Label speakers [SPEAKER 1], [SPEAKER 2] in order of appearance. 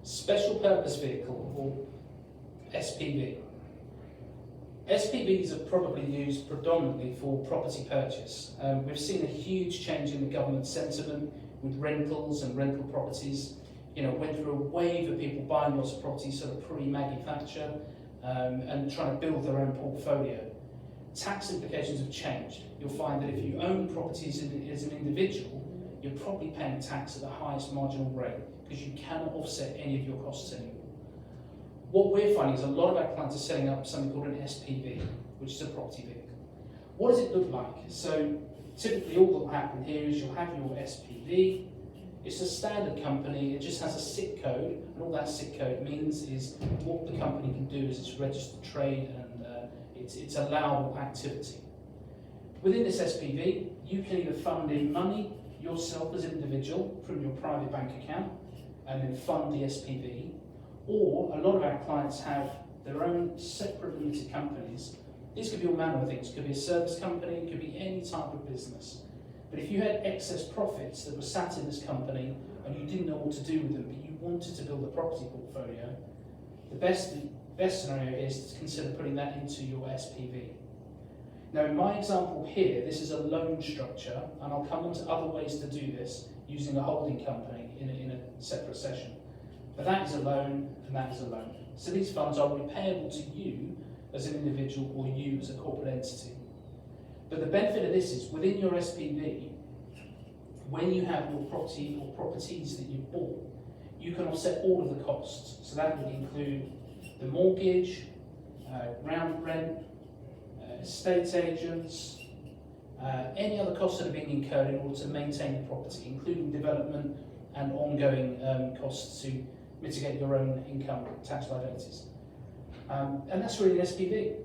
[SPEAKER 1] Special Purpose Vehicle, or SPV. SPVs are probably used predominantly for property purchase. We've seen a huge change in the government sentiment with rentals and rental properties. You know, went through a wave of people buying lots of properties sort of pre-Maggie Thatcher and trying to build their own portfolio. Tax implications have changed. You'll find that if you own properties as an individual, you're probably paying tax at the highest marginal rate because you cannot offset any of your costs anymore. What we're finding is a lot of our clients are setting up something called an SPV, which is a property vehicle. What does it look like? So typically all that will happen here is you'll have your SPV. It's a standard company, it just has a SIC code, and all that SIC code means is what the company can do is it's registered trade and it's allowable activity. Within this SPV, you can either fund in money yourself as an individual from your private bank account and then fund the SPV, or a lot of our clients have their own separate limited companies. These could be all manner of things. It could be a service company, it could be any type of business. But if you had excess profits that were sat in this company and you didn't know what to do with them, but you wanted to build a property portfolio, the best scenario is to consider putting that into your SPV. Now in my example here, this is a loan structure, and I'll come on to other ways to do this using a holding company in a separate session. But that is a loan and that is a loan. So these funds are repayable to you as an individual or you as a corporate entity. But the benefit of this is within your SPV, when you have your property or properties that you've bought, you can offset all of the costs. So that would include the mortgage, ground rent, estate agents, any other costs that are being incurred in order to maintain the property, including development and ongoing costs to mitigate your own income tax liabilities. And that's really an SPV.